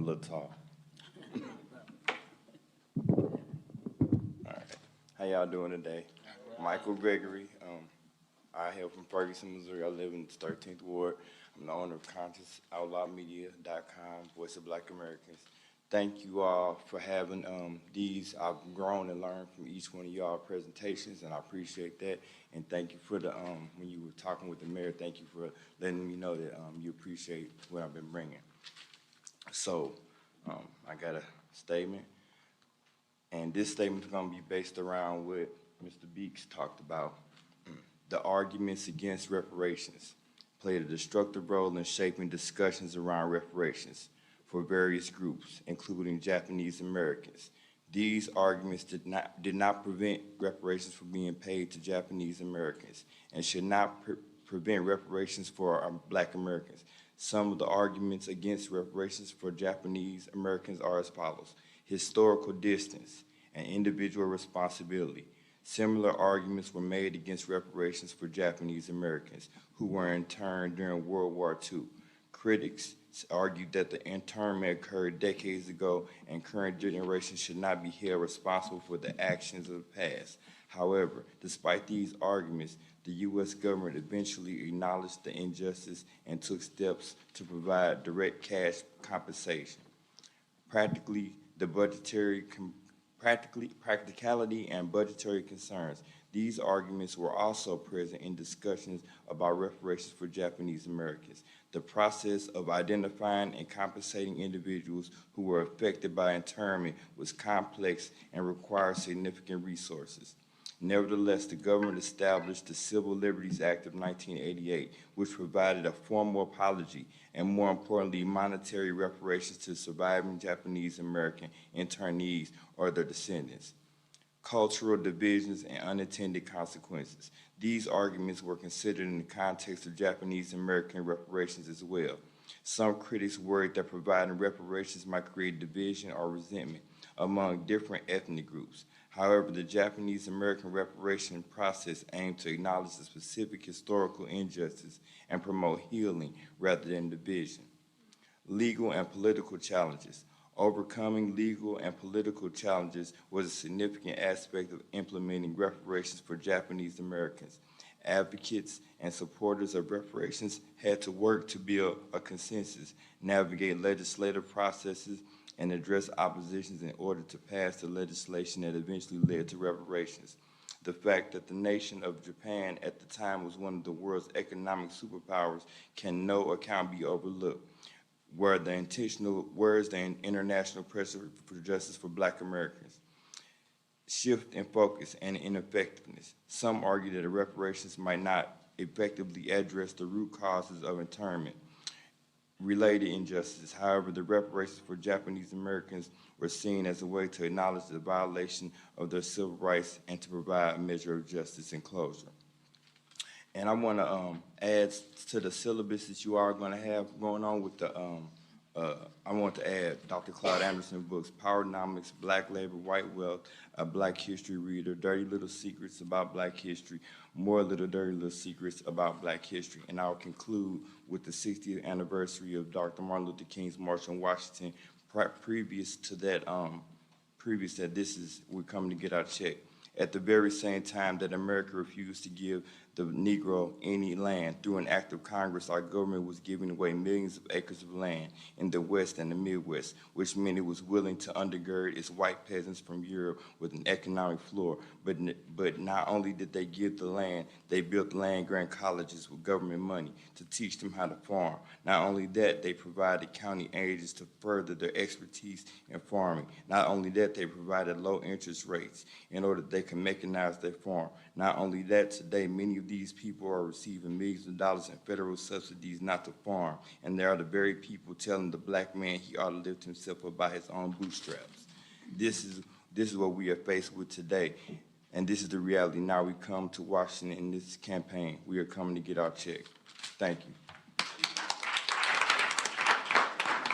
a little tall. All right. How y'all doing today? Michael Gregory. I hail from Ferguson, Missouri. I live in the 13th Ward. I'm the owner of ConsciousOutloudMedia.com, Voice of Black Americans. Thank you all for having these. I've grown and learned from each one of y'all presentations, and I appreciate that. And thank you for the, when you were talking with the mayor, thank you for letting me know that you appreciate what I've been bringing. So I got a statement, and this statement is going to be based around what Mr. Beeks talked about. The arguments against reparations played a destructive role in shaping discussions around reparations for various groups, including Japanese Americans. These arguments did not prevent reparations from being paid to Japanese Americans and should not prevent reparations for Black Americans. Some of the arguments against reparations for Japanese Americans are as follows: historical distance and individual responsibility. Similar arguments were made against reparations for Japanese Americans who were interned during World War II. Critics argued that the internment occurred decades ago and current generations should not be held responsible for the actions of the past. However, despite these arguments, the U.S. government eventually acknowledged the injustice and took steps to provide direct cash compensation. Practicality and budgetary concerns. These arguments were also present in discussions about reparations for Japanese Americans. The process of identifying and compensating individuals who were affected by internment was complex and required significant resources. Nevertheless, the government established the Civil Liberties Act of 1988, which provided a formal apology and, more importantly, monetary reparations to surviving Japanese American internees or their descendants. Cultural divisions and unintended consequences. These arguments were considered in the context of Japanese American reparations as well. Some critics worried that providing reparations might create division or resentment among different ethnic groups. However, the Japanese American reparation process aimed to acknowledge the specific historical injustice and promote healing rather than division. Legal and political challenges. Overcoming legal and political challenges was a significant aspect of implementing reparations for Japanese Americans. Advocates and supporters of reparations had to work to build a consensus, navigate legislative processes, and address oppositions in order to pass the legislation that eventually led to reparations. The fact that the nation of Japan at the time was one of the world's economic superpowers can no account be overlooked. Where is the international pressure for justice for Black Americans? Shift in focus and ineffectiveness. Some argue that the reparations might not effectively address the root causes of internment related injustices. However, the reparations for Japanese Americans were seen as a way to acknowledge the violation of their civil rights and to provide a measure of justice and closure. And I want to add to the syllabus that you are going to have going on with the, I want to add Dr. Claude Anderson's books, Powernomics, Black Labor, White Wealth, A Black History Reader, Dirty Little Secrets About Black History, More Little Dirty Little Secrets About Black History. And I'll conclude with the 60th anniversary of Dr. Martin Luther King's March on Washington. Previous to that, we're coming to get our check. At the very same time that America refused to give the Negro any land, through an act of Congress, our government was giving away millions of acres of land in the West and the Midwest, which meant it was willing to undergird its white peasants from Europe with an economic floor. But not only did they give the land, they built land-grant colleges with government money to teach them how to farm. Not only that, they provided county agents to further their expertise in farming. Not only that, they provided low interest rates in order that they can mechanize their farm. Not only that, today many of these people are receiving millions of dollars in federal subsidies not to farm, and they are the very people telling the Black man he ought to lift himself up by his own bootstraps. This is what we are faced with today, and this is the reality. Now we come to Washington in this campaign. We are coming to get our check. Thank you.